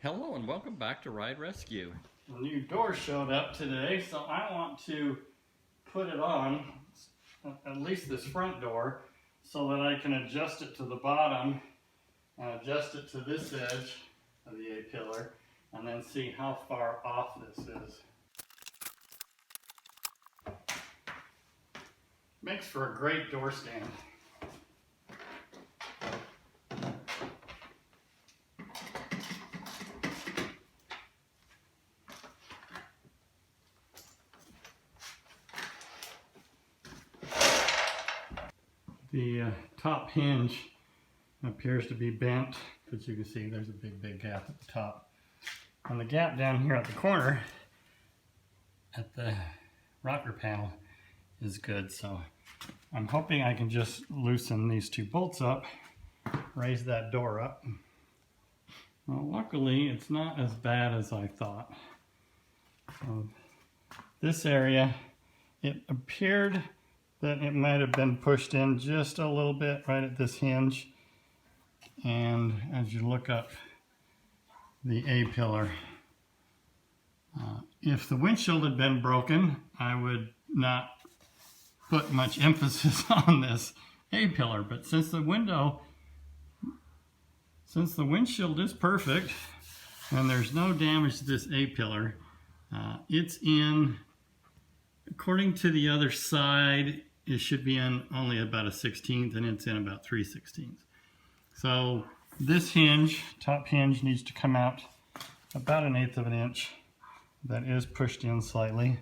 Hello and welcome back to Ride Rescue. A new door showed up today, so I want to put it on, at least this front door, so that I can adjust it to the bottom and adjust it to this edge of the A-pillar and then see how far off this is. Makes for a great door stand. The top hinge appears to be bent, but you can see there's a big gap at the top. And the gap down here at the corner at the rocker panel is good, so I'm hoping I can just loosen these two bolts up, raise that door up. Well, luckily it's not as bad as I thought. So this area, it appeared that it might have been pushed in just a little bit right at this hinge. And as you look up the A-pillar, if the windshield had been broken, I would not put much emphasis on this A-pillar. But since the windshield is perfect and there's no damage to this A-pillar, it's in, according to the other side, it should be in only about a 1/16, and it's in about 3/16. So this hinge, top hinge, needs to come out about 1/8 of an inch. That is pushed in slightly.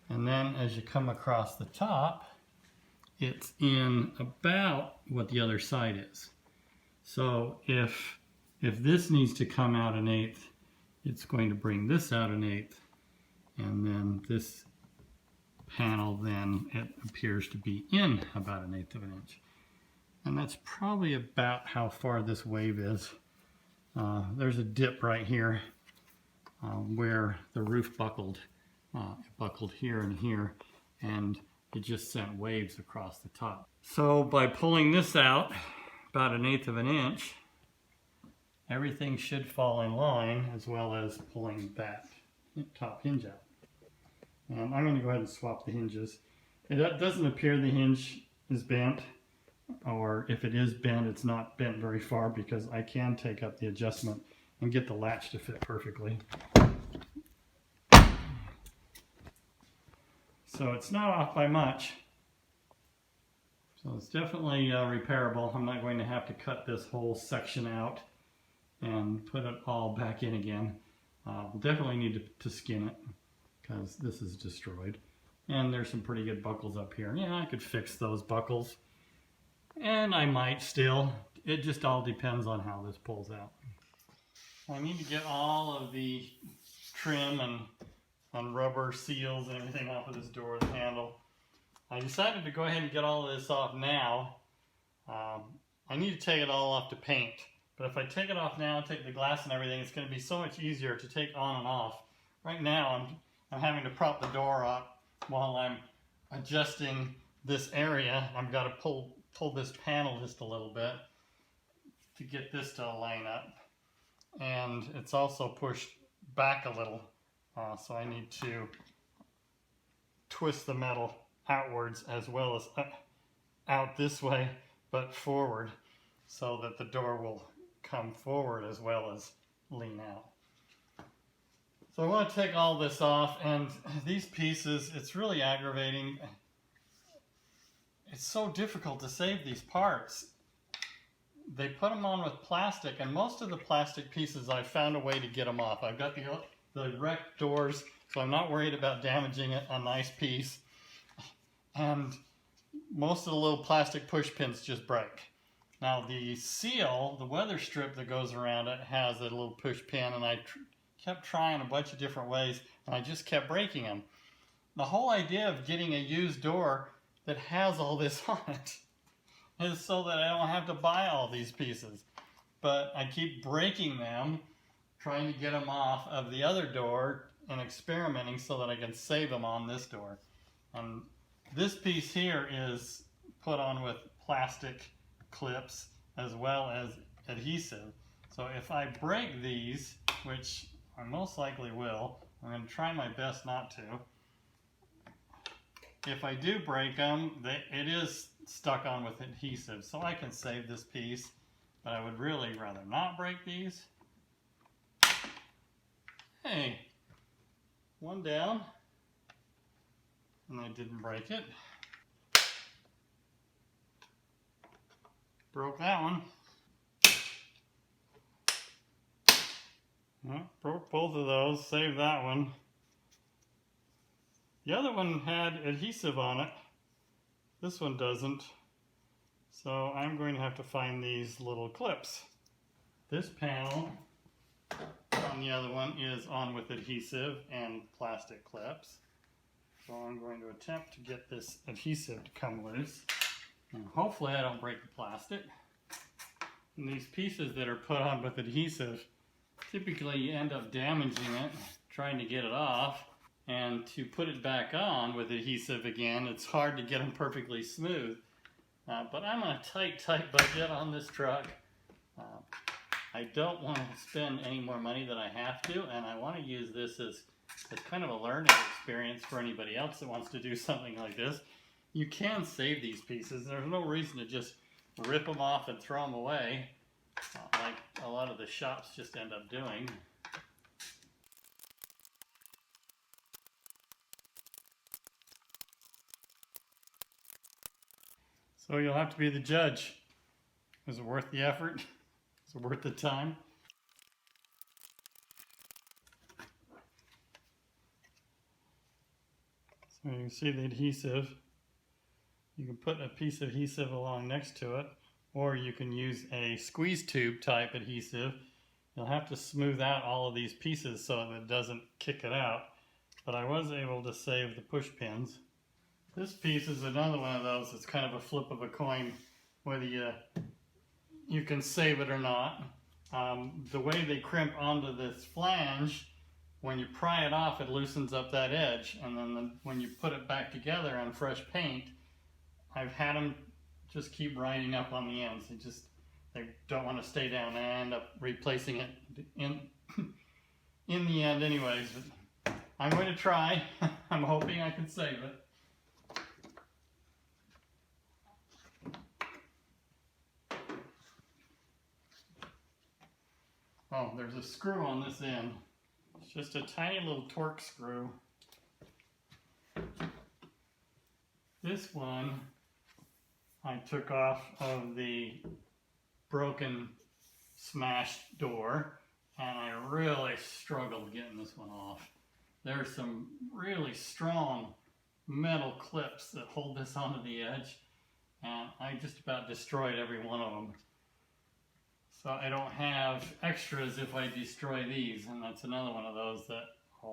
And then as you come across the top, it's in about what the other side is. So if this needs to come out 1/8, it's going to bring this out 1/8, and then this panel, then it appears to be in about 1/8 of an inch. And that's probably about how far this wave is. There's a dip right here where the roof buckled. It buckled here and here, and it just sent waves across the top. So by pulling this out about 1/8 of an inch, everything should fall in line, as well as pulling that top hinge out. And I'm going to go ahead and swap the hinges. It doesn't appear the hinge is bent, or if it is bent, it's not bent very far, because I can take up the adjustment and get the latch to fit perfectly. So it's not off by much. So it's definitely repairable. I'm not going to have to cut this whole section out and put it all back in again. We'll definitely need to skin it, because this is destroyed. And there's some pretty good buckles up here. Yeah, I could fix those buckles. And I might still. It just all depends on how this pulls out. I need to get all of the trim and rubber seals and everything off of this door, the handle. I decided to go ahead and get all of this off now. I need to take it all off to paint. But if I take it off now, take the glass and everything, it's going to be so much easier to take on and off. Right now, I'm having to prop the door up while I'm adjusting this area. I've got to pull this panel just a little bit to get this to line up. And it's also pushed back a little, so I need to twist the metal outwards as well as out this way, but forward, so that the door will come forward as well as lean out. So I want to take all this off, and these pieces, it's really aggravating. It's so difficult to save these parts. They put them on with plastic, and most of the plastic pieces I've found a way to get them off. I've got the wrecked doors, so I'm not worried about damaging a nice piece. And most of the little plastic push pins just break. Now the seal, the weather strip that goes around it, has a little push pin, and I kept trying a bunch of different ways, and I just kept breaking them. The whole idea of getting a used door that has all this on it is so that I don't have to buy all these pieces. But I keep breaking them, trying to get them off of the other door and experimenting so that I can save them on this door. And this piece here is put on with plastic clips as well as adhesive. So if I break these, which I most likely will. I'm going to try my best not to. If I do break them, it is stuck on with adhesive, so I can save this piece, but I would really rather not break these. Hey, one down, and I didn't break it. Broke that one. Well, broke both of those, saved that one. The other one had adhesive on it. This one doesn't. So I'm going to have to find these little clips. This panel on the other one is on with adhesive and plastic clips. So I'm going to attempt to get this adhesive to come loose. And hopefully I don't break the plastic. And these pieces that are put on with adhesive, typically you end up damaging it, trying to get it off. And to put it back on with adhesive again, it's hard to get them perfectly smooth. But I'm on a tight budget on this truck. I don't want to spend any more money than I have to, and I want to use this as kind of a learning experience for anybody else that wants to do something like this. You can save these pieces. There's no reason to just rip them off and throw them away, like a lot of the shops just end up doing. So you'll have to be the judge. Is it worth the effort? Is it worth the time? So you can see the adhesive. You can put a piece of adhesive along next to it, or you can use a squeeze tube type adhesive. You'll have to smooth out all of these pieces so that it doesn't kick it out. But I was able to save the push pins. This piece is another one of those. It's kind of a flip of a coin, whether you can save it or not. The way they crimp onto this flange, when you pry it off, it loosens up that edge, and then when you put it back together on fresh paint, I've had them just keep riding up on the ends. They don't want to stay down. I end up replacing it in the end anyways. But I'm going to try. I'm hoping I can save it. Oh, there's a screw on this end. It's just a tiny little torque screw. This one I took off of the broken, smashed door, and I really struggled getting this one off. There's some really strong metal clips that hold this onto the edge, and I just about destroyed every one of them. So I don't have extras if I destroy these, and that's another one of those that I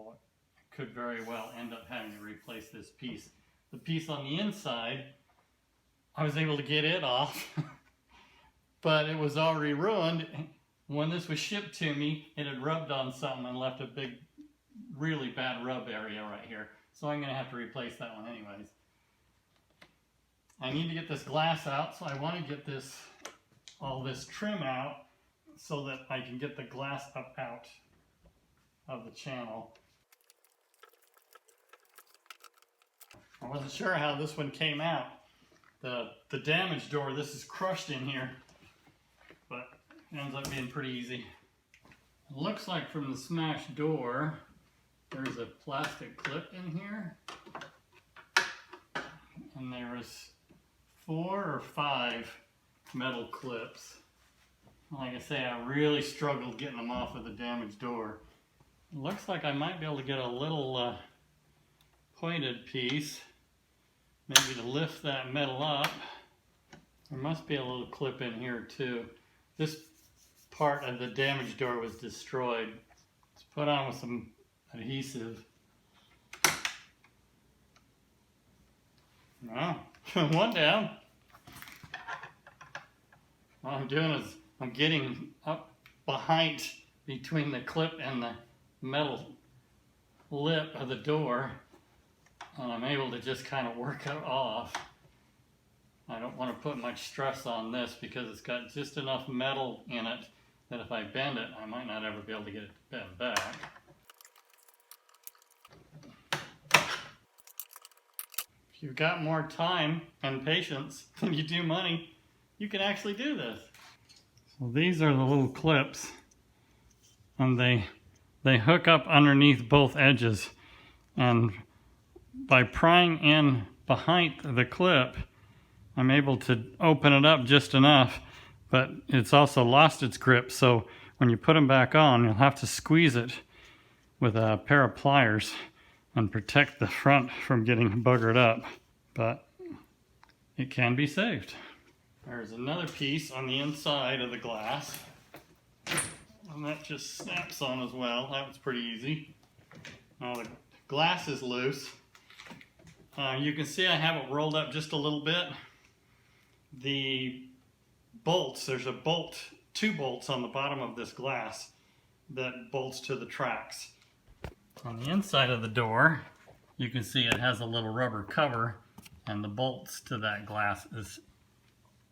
could very well end up having to replace this piece. The piece on the inside, I was able to get it off, but it was already ruined. When this was shipped to me, it had rubbed on something and left a big, really bad rub area right here. So I'm going to have to replace that one anyways. I need to get this glass out, so I want to get all this trim out so that I can get the glass up out of the channel. I wasn't sure how this one came out. The damaged door, this is crushed in here, but it ends up being pretty easy. It looks like from the smashed door, there's a plastic clip in here, and there was 4 or 5 metal clips. Like I say, I really struggled getting them off of the damaged door. It looks like I might be able to get a little pointed piece, maybe to lift that metal up. There must be a little clip in here too. This part of the damaged door was destroyed. It's put on with some adhesive. Oh, one down. What I'm doing is I'm getting up behind between the clip and the metal lip of the door, and I'm able to just kind of work it off. I don't want to put much stress on this because it's got just enough metal in it that if I bend it, I might not ever be able to get it to bend back. If you've got more time and patience than you do money, you can actually do this. So these are the little clips, and they hook up underneath both edges, and by prying in behind the clip, I'm able to open it up just enough, but it's also lost its grip, so when you put them back on, you'll have to squeeze it with a pair of pliers and protect the front from getting buggered up, but it can be saved. There's another piece on the inside of the glass, and that just snaps on as well. That was pretty easy. Now the glass is loose. You can see I have it rolled up just a little bit. The bolts, there's a bolt, 2 bolts on the bottom of this glass that bolts to the tracks. On the inside of the door, you can see it has a little rubber cover, and the bolts to that glass is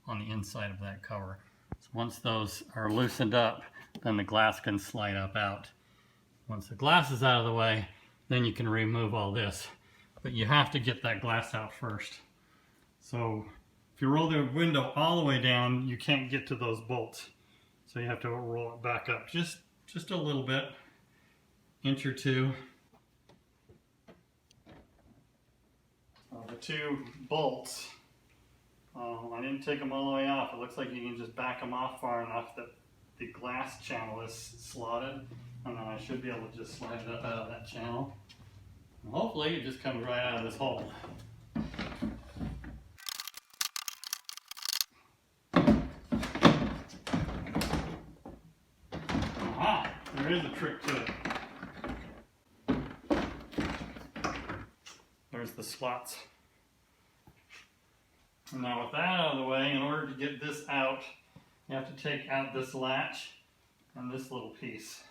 on the inside of that cover. So once those are loosened up, then the glass can slide up out. Once the glass is out of the way, then you can remove all this. But you have to get that glass out first. So if you roll the window all the way down, you can't get to those bolts. So you have to roll it back up just a little bit, inch or 2. The 2 bolts, I didn't take them all the way off. It looks like you can just back them off far enough that the glass channel is slotted, and then I should be able to just slide it up out of that channel. And hopefully it just comes right out of this hole. Aha! There is a trick to it. There's the slots. And now with that out of the way, in order to get this out, you have to take out this latch and this little piece.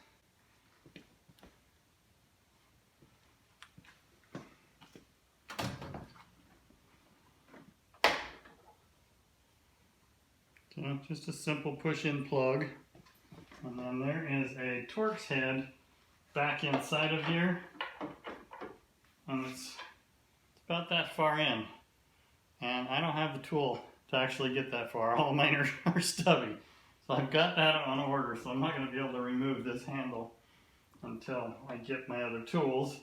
So just a simple push-in plug. And then there is a Torx head back inside of here. And it's about that far in. And I don't have the tool to actually get that far. All of mine are stubby. So I've got that on order, so I'm not going to be able to remove this handle until I get my other tools.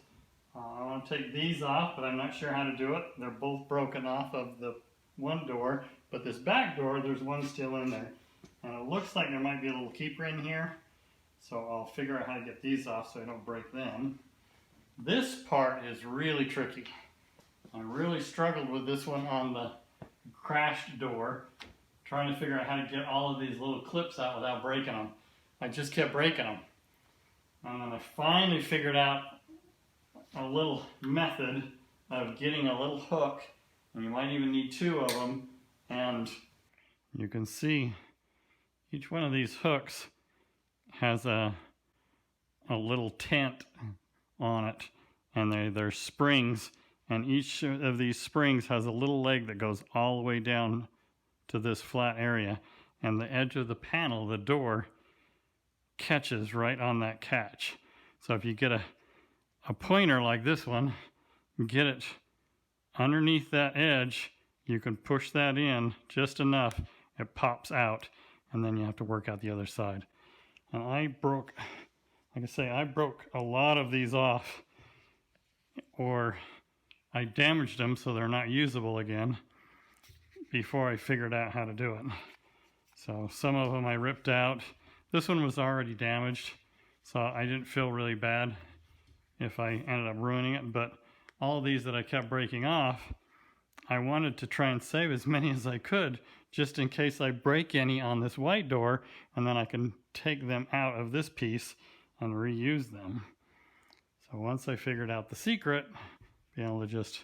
I want to take these off, but I'm not sure how to do it. They're both broken off of the one door, but this back door, there's one still in there. And it looks like there might be a little keeper in here, so I'll figure out how to get these off so I don't break them. This part is really tricky. I really struggled with this one on the crashed door, trying to figure out how to get all of these little clips out without breaking them. I just kept breaking them. And then I finally figured out a little method of getting a little hook, and you might even need 2 of them, and you can see each one of these hooks has a little tent on it, and they're springs. And each of these springs has a little leg that goes all the way down to this flat area. And the edge of the panel, the door, catches right on that catch. So if you get a pointer like this one, get it underneath that edge, you can push that in just enough, it pops out, and then you have to work out the other side. And I broke, like I say, I broke a lot of these off, or I damaged them so they're not usable again before I figured out how to do it. So some of them I ripped out. This one was already damaged, so I didn't feel really bad if I ended up ruining it. But all of these that I kept breaking off, I wanted to try and save as many as I could, just in case I break any on this white door, and then I can take them out of this piece and reuse them. So once I figured out the secret, be able to just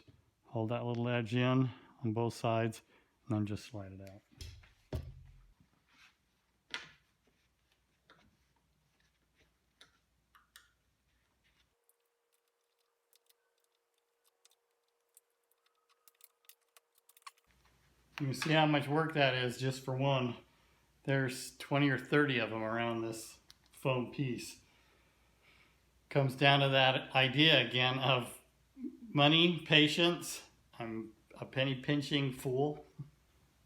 hold that little edge in on both sides and then just slide it out. You can see how much work that is just for one. There's 20 or 30 of them around this foam piece. Comes down to that idea again of money, patience. I'm a penny pinching fool.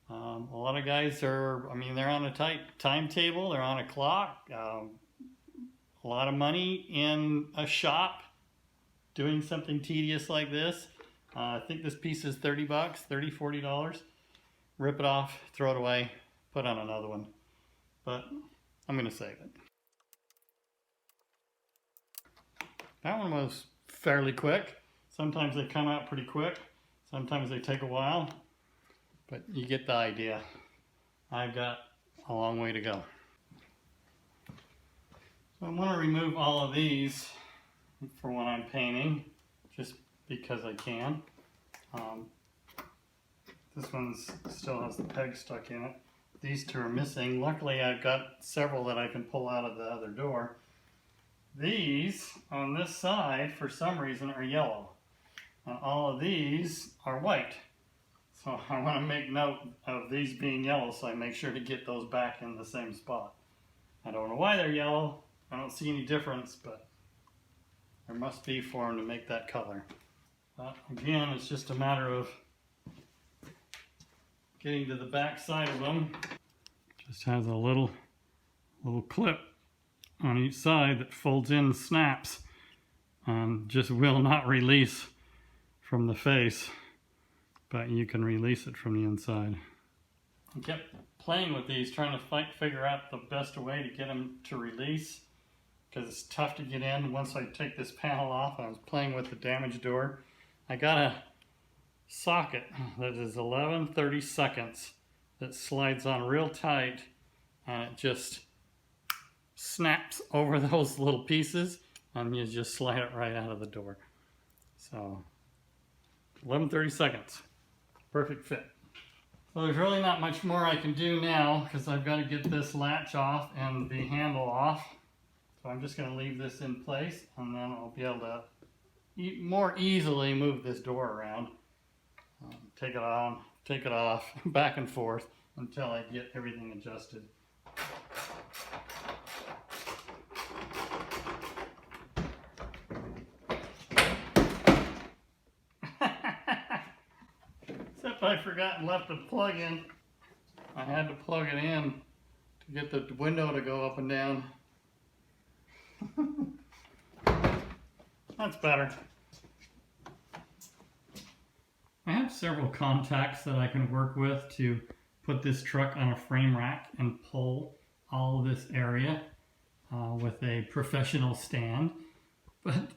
A lot of guys are, I mean, they're on a tight timetable, they're on a clock. A lot of money in a shop doing something tedious like this. I think this piece is 30 bucks, $30, $40. Rip it off, throw it away, put on another one. But I'm going to save it. That one was fairly quick. Sometimes they come out pretty quick. Sometimes they take a while. But you get the idea. I've got a long way to go. So I'm going to remove all of these for when I'm painting, just because I can. This one still has the peg stuck in it. These two are missing. Luckily I've got several that I can pull out of the other door. These on this side for some reason are yellow. And all of these are white. So I want to make note of these being yellow so I make sure to get those back in the same spot. I don't know why they're yellow. I don't see any difference, but there must be for them to make that color. But again, it's just a matter of getting to the back side of them. Just has a little clip on each side that folds in and snaps and just will not release from the face. But you can release it from the inside. I kept playing with these, trying to figure out the best way to get them to release, because it's tough to get in once I take this panel off. I was playing with the damaged door. I got a socket that is 11/32 that slides on real tight, and it just snaps over those little pieces, and you just slide it right out of the door. So 11/32. Perfect fit. So there's really not much more I can do now because I've got to get this latch off and the handle off. So I'm just going to leave this in place, and then I'll be able to more easily move this door around. Take it on, take it off, back and forth until I get everything adjusted. I forgot and left the plug in. I had to plug it in to get the window to go up and down. That's better. I have several contacts that I can work with to put this truck on a frame rack and pull all of this area with a professional stand. But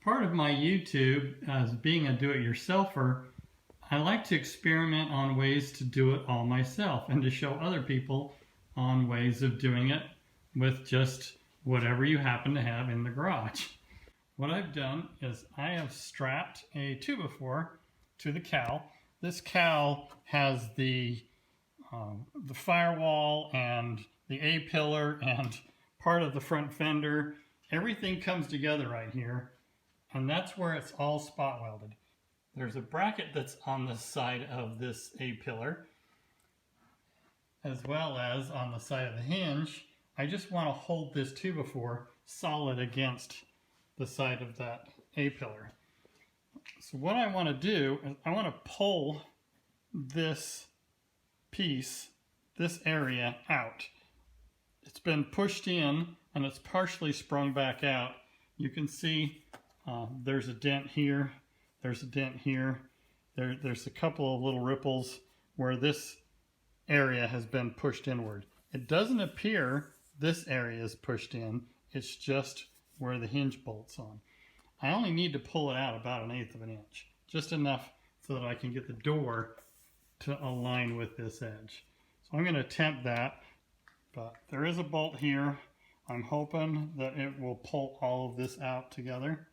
part of my YouTube as being a do-it-yourselfer, I like to experiment on ways to do it all myself and to show other people on ways of doing it with just whatever you happen to have in the garage. What I've done is I have strapped a 2x4 to the cowl. This cowl has the firewall and the A-pillar and part of the front fender. Everything comes together right here, and that's where it's all spot welded. There's a bracket that's on the side of this A-pillar, as well as on the side of the hinge. I just want to hold this 2x4 solid against the side of that A-pillar. So what I want to do is I want to pull this piece, this area out. It's been pushed in and it's partially sprung back out. You can see there's a dent here. There's a dent here. There's a couple of little ripples where this area has been pushed inward. It doesn't appear this area is pushed in. It's just where the hinge bolts on. I only need to pull it out about 1/8 of an inch, just enough so that I can get the door to align with this edge. So I'm going to attempt that, but there is a bolt here. I'm hoping that it will pull all of this out together.